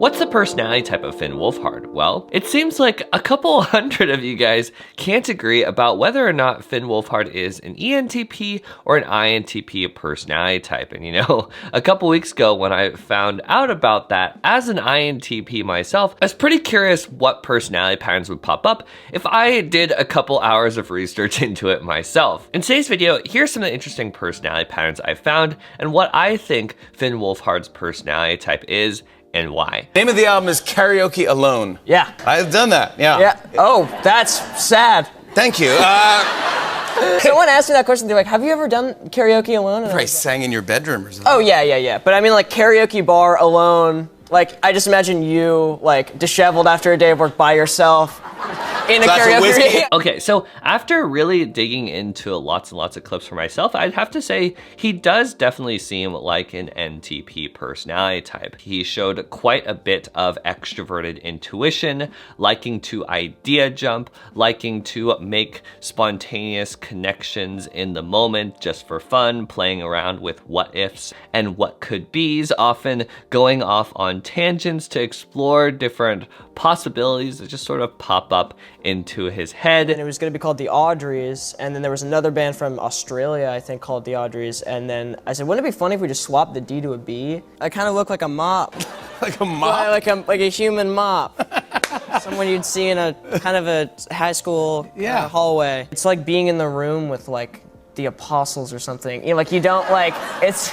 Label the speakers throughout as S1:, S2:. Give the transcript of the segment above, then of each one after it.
S1: What's the personality type of Finn Wolfhard? Well, it seems like a couple hundred of you guys can't agree about whether or not Finn Wolfhard is an ENTP or an INTP personality type. And you know, a couple weeks ago when I found out about that as an INTP myself, I was pretty curious what personality patterns would pop up if I did a couple hours of research into it myself. In today's video, here's some of the interesting personality patterns I found and what I think Finn Wolfhard's personality type is and why.
S2: Name of the album is Karaoke Alone.
S3: Yeah.
S2: I've done that, yeah.
S3: Yeah. Oh, that's sad.
S2: Thank you.
S3: Someone asked me that question. They're like, have you ever done karaoke alone? And
S2: I sang in your bedroom or something.
S3: Oh, yeah. But I mean, like, karaoke bar alone. Like, I just imagine you, like, disheveled after a day of work by yourself in a karaoke room.
S1: Okay, so after really digging into lots and lots of clips for myself, I'd have to say he does definitely seem like an NTP personality type. He showed quite a bit of extroverted intuition, liking to idea jump, liking to make spontaneous connections in the moment just for fun, playing around with what ifs and what could be's, often going off on tangents to explore different possibilities that just sort of pop up into his head.
S3: And it was going to be called the Audreys, and then there was another band from Australia, I think, called the Audreys, and then I said, wouldn't it be funny if we just swapped the D to a B? I kind of look like a mop.
S2: Like a mop?
S3: Like a human mop. Someone you'd see in a kind of a high school hallway. It's like being in the room with like the apostles or something. You know, like you don't like, it's...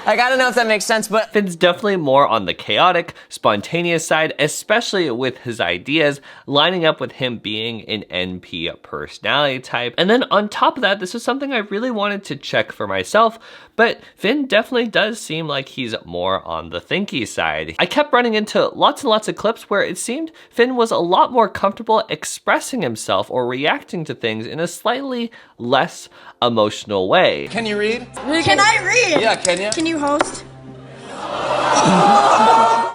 S3: Like, I don't know if that makes sense, but...
S1: Finn's definitely more on the chaotic, spontaneous side, especially with his ideas, lining up with him being an NP personality type. And then on top of that, this is something I really wanted to check for myself, but Finn definitely does seem like he's more on the thinky side. I kept running into lots and lots of clips where it seemed Finn was a lot more comfortable expressing himself or reacting to things in a slightly less emotional way.
S2: Can you read?
S4: Can I read?
S2: Yeah, can you?
S4: Can you host?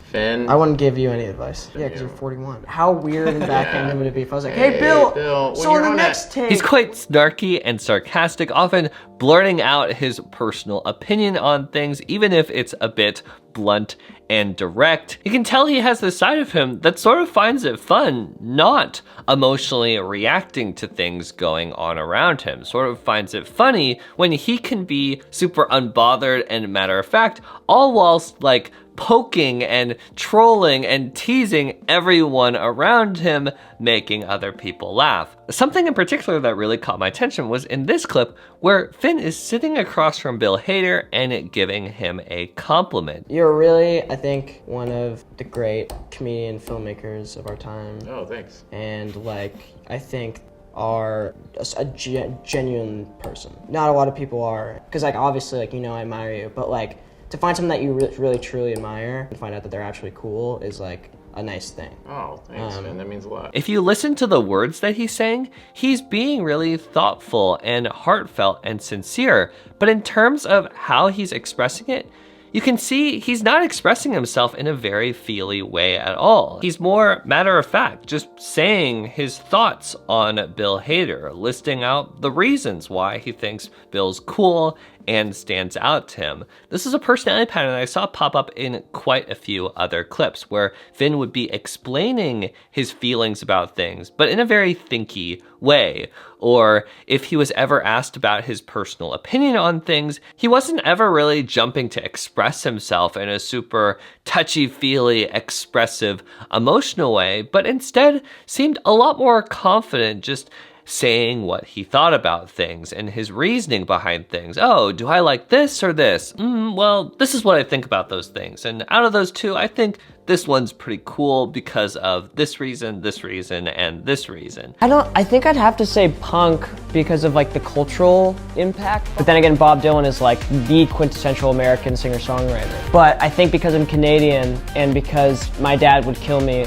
S5: Finn.
S3: I wouldn't give you any advice. Yeah, because you're 41. How weird and backhanded would it be if I was like, hey, Bill, so on the next take.
S1: He's quite snarky and sarcastic, often blurting out his personal opinion on things, even if it's a bit blunt and direct. You can tell he has this side of him that sort of finds it fun, not emotionally reacting to things going on around him. Sort of finds it funny when he can be super unbothered and matter of fact, all whilst like poking and trolling and teasing everyone around him, making other people laugh. Something in particular that really caught my attention was in this clip where Finn is sitting across from Bill Hader and giving him a compliment.
S3: You're really, I think, one of the great comedian filmmakers of our time.
S5: Oh, thanks.
S3: And like, I think are a genuine person. Not a lot of people are, because like obviously like, you know, I admire you, but like to find someone that you really truly admire and find out that they're actually cool is like a nice thing.
S5: Oh, thanks, man. That means a lot.
S1: If you listen to the words that he's saying, he's being really thoughtful and heartfelt and sincere. But in terms of how he's expressing it, you can see he's not expressing himself in a very feely way at all. He's more matter of fact, just saying his thoughts on Bill Hader, listing out the reasons why he thinks Bill's cool and stands out to him. This is a personality pattern that I saw pop up in quite a few other clips where Finn would be explaining his feelings about things, but in a very thinky way. Or if he was ever asked about his personal opinion on things, he wasn't ever really jumping to express himself in a super touchy-feely, expressive, emotional way, but instead seemed a lot more confident just saying what he thought about things and his reasoning behind things. Oh, do I like this or this? Well, this is what I think about those things. And out of those two, I think this one's pretty cool because of this reason, and this reason.
S3: I think I'd have to say punk because of like the cultural impact. But then again, Bob Dylan is like the quintessential American singer-songwriter. But I think because I'm Canadian and because my dad would kill me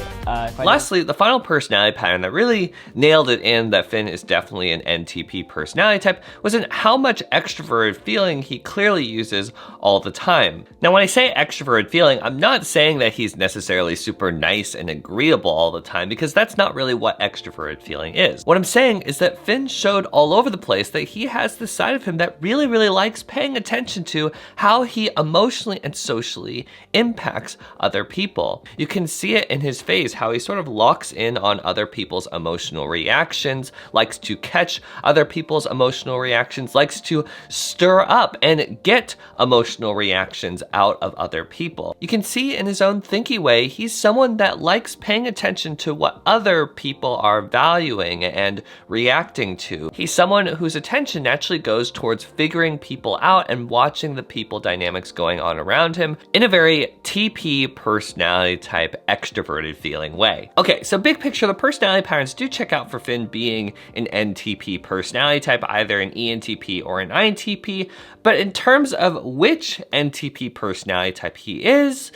S1: Lastly, the final personality pattern that really nailed it in that Finn is definitely an NTP personality type was in how much extroverted feeling he clearly uses all the time. Now, when I say extroverted feeling, I'm not saying that he's necessarily super nice and agreeable all the time, because that's not really what extroverted feeling is. What I'm saying is that Finn showed all over the place that he has this side of him that really, really likes paying attention to how he emotionally and socially impacts other people. You can see it in his face, how he sort of locks in on other people's emotional reactions, likes to catch other people's emotional reactions, likes to stir up and get emotional reactions out of other people. You can see in his own thinky way, he's someone that likes paying attention to what other people are valuing and reacting to. He's someone whose attention naturally goes towards figuring people out and watching the people dynamics going on around him in a very TP personality type extroverted feeling way. Okay, so big picture, the personality patterns do check out for Finn being an NTP personality type, either an ENTP or an INTP, but in terms of which NTP personality type he is,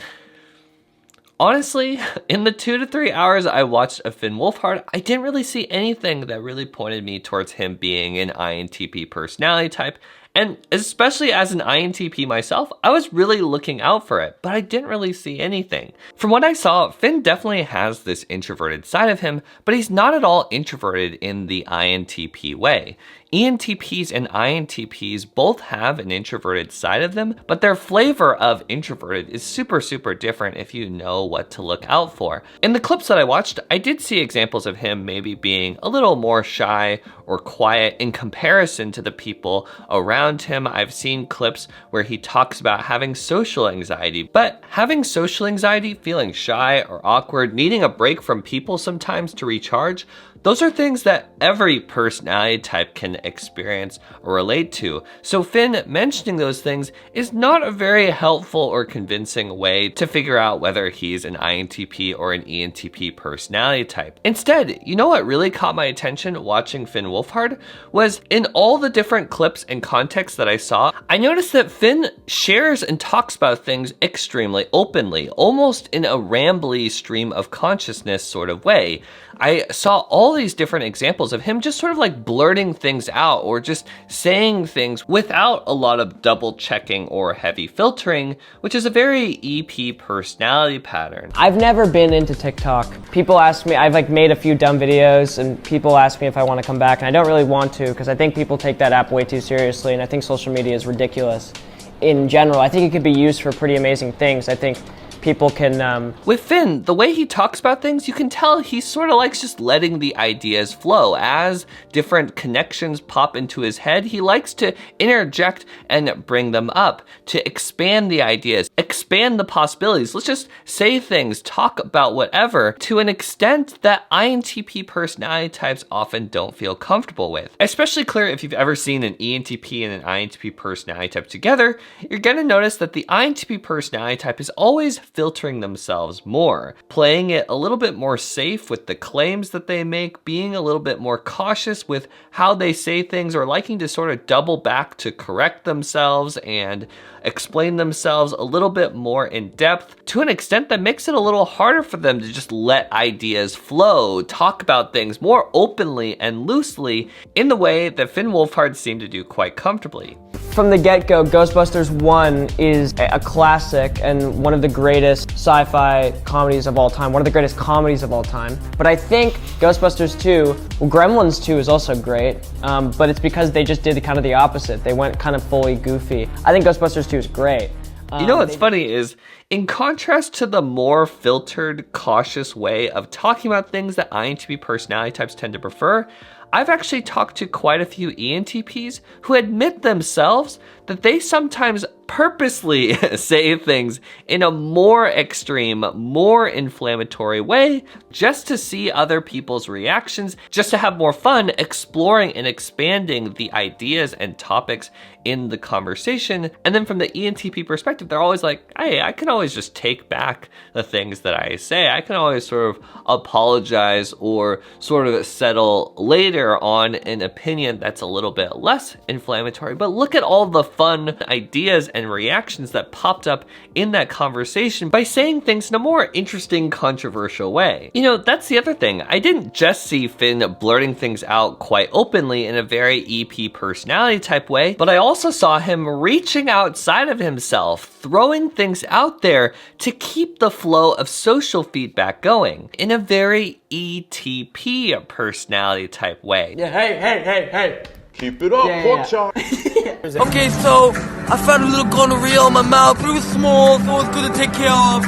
S1: honestly, in the 2 to 3 hours I watched of Finn Wolfhard, I didn't really see anything that really pointed me towards him being an INTP personality type. And especially as an INTP myself, I was really looking out for it, but I didn't really see anything. From what I saw, Finn definitely has this introverted side of him, but he's not at all introverted in the INTP way. ENTPs and INTPs both have an introverted side of them, but their flavor of introverted is super, super different if you know what to look out for. In the clips that I watched, I did see examples of him maybe being a little more shy or quiet in comparison to the people around him. I've seen clips where he talks about having social anxiety, but having social anxiety, feeling shy or awkward, needing a break from people sometimes to recharge, those are things that every personality type can experience or relate to. So Finn mentioning those things is not a very helpful or convincing way to figure out whether he's an INTP or an ENTP personality type. Instead, you know what really caught my attention watching Finn Wolfhard was in all the different clips and contexts that I saw, I noticed that Finn shares and talks about things extremely openly, almost in a rambly stream of consciousness sort of way. I saw all these different examples of him just sort of like blurting things out or just saying things without a lot of double checking or heavy filtering, which is a very EP personality pattern.
S3: I've never been into TikTok. People ask me, I've like made a few dumb videos and people ask me if I want to come back, and I don't really want to because I think people take that app way too seriously, and I think social media is ridiculous in general. I think it could be used for pretty amazing things. I think people can...
S1: With Finn, the way he talks about things, you can tell he sort of likes just letting the ideas flow. As different connections pop into his head, he likes to interject and bring them up, to expand the ideas, expand the possibilities. Let's just say things, talk about whatever, to an extent that INTP personality types often don't feel comfortable with. Especially clear if you've ever seen an ENTP and an INTP personality type together, you're gonna notice that the INTP personality type is always filtering themselves more, playing it a little bit more safe with the claims that they make, being a little bit more cautious with how they say things, or liking to sort of double back to correct themselves and explain themselves a little bit more in depth, to an extent that makes it a little harder for them to just let ideas flow, talk about things more openly and loosely in the way that Finn Wolfhard seemed to do quite comfortably.
S3: From the get-go, Ghostbusters 1 is a classic and one of the greatest sci-fi comedies of all time, one of the greatest comedies of all time. But I think Ghostbusters 2, well, Gremlins 2 is also great, but it's because they just did kind of the opposite. They went kind of fully goofy. I think Ghostbusters 2 is great.
S1: You know what's funny is, in contrast to the more filtered, cautious way of talking about things that INTP personality types tend to prefer, I've actually talked to quite a few ENTPs who admit themselves that they sometimes purposely say things in a more extreme, more inflammatory way just to see other people's reactions, just to have more fun exploring and expanding the ideas and topics in the conversation. And then from the ENTP perspective, they're always like, hey, I can always just take back the things that I say. I can always sort of apologize or sort of settle later fire on an opinion that's a little bit less inflammatory. But look at all the fun ideas and reactions that popped up in that conversation by saying things in a more interesting, controversial way. You know, that's the other thing. I didn't just see Finn blurting things out quite openly in a very EP personality type way, but I also saw him reaching outside of himself, throwing things out there to keep the flow of social feedback going in a very ETP personality type way.
S3: Yeah, hey.
S5: Keep it up, pork chop.
S6: Okay, so I found a little gonorrhea on my mouth, but it was small, so it was good to take care of.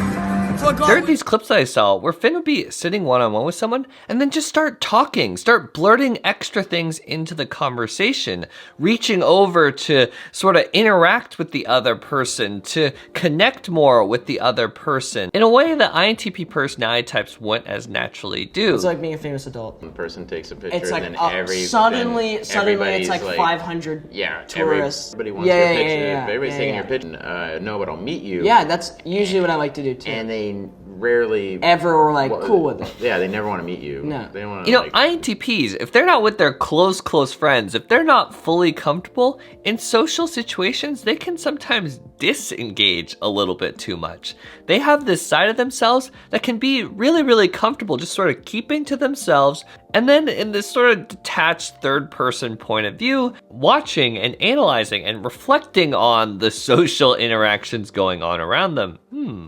S6: So
S1: there are these clips that I saw where Finn would be sitting one-on-one with someone and then just start talking, start blurting extra things into the conversation, reaching over to sort of interact with the other person, to connect more with the other person in a way that INTP personality types wouldn't as naturally do.
S3: It's like being a famous adult.
S5: One person takes a picture,
S3: It's like
S5: and then
S3: suddenly it's like 500 tourists.
S5: Everybody wants your picture. If everybody's taking your picture, no, but I'll meet you.
S3: Yeah, that's usually what I like to do too.
S5: And they rarely
S3: ever were like cool with it.
S5: Yeah, they never want to meet you.
S3: No.
S5: They want
S1: You know, INTPs, if they're not with their close friends, if they're not fully comfortable in social situations, they can sometimes disengage a little bit too much. They have this side of themselves that can be really comfortable just sort of keeping to themselves, and then in this sort of detached third person point of view, watching and analyzing and reflecting on the social interactions going on around them.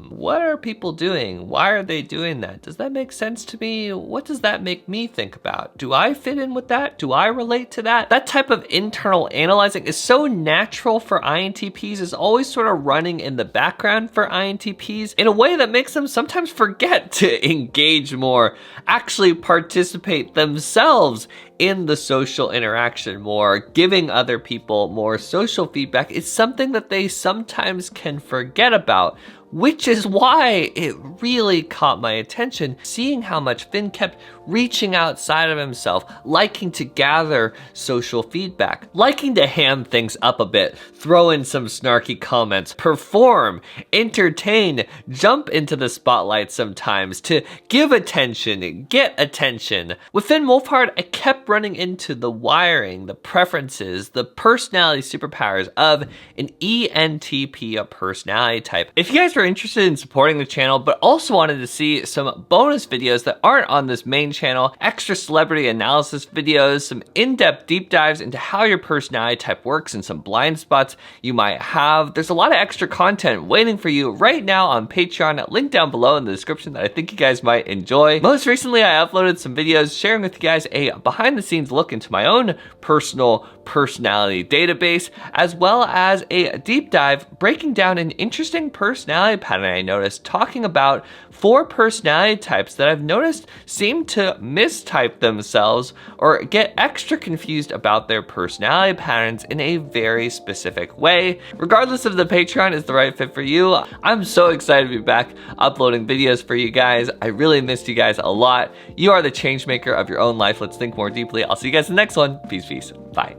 S1: What are people doing? Why are they doing that? Does that make sense to me? What does that make me think about? Do I fit in with that? Do I relate to that? That type of internal analyzing is so natural for INTPs, is always sort of running in the background for INTPs in a way that makes them sometimes forget to engage more, actually participate themselves in the social interaction more. Giving other people more social feedback is something that they sometimes can forget about, which is why it really caught my attention, seeing how much Finn kept reaching outside of himself, liking to gather social feedback, liking to ham things up a bit, throw in some snarky comments, perform, entertain, jump into the spotlight sometimes to give attention, get attention. With Finn Wolfhard, I kept running into the wiring, the preferences, the personality superpowers of an ENTP personality type. If you guys are interested in supporting the channel, but also wanted to see some bonus videos that aren't on this main channel, extra celebrity analysis videos, some in-depth deep dives into how your personality type works and some blind spots you might have, there's a lot of extra content waiting for you right now on Patreon, link down below in the description, that I think you guys might enjoy. Most recently, I uploaded some videos sharing with you guys a behind-the-scenes look into my own personal personality database, as well as a deep dive breaking down an interesting personality pattern I noticed, talking about 4 personality types that I've noticed seem to mistype themselves or get extra confused about their personality patterns in a very specific way. Regardless if the Patreon is the right fit for you, I'm so excited to be back uploading videos for you guys. I really missed you guys a lot. You are the change maker of your own life. Let's think more deeply. I'll see you guys in the next one. Peace. Bye.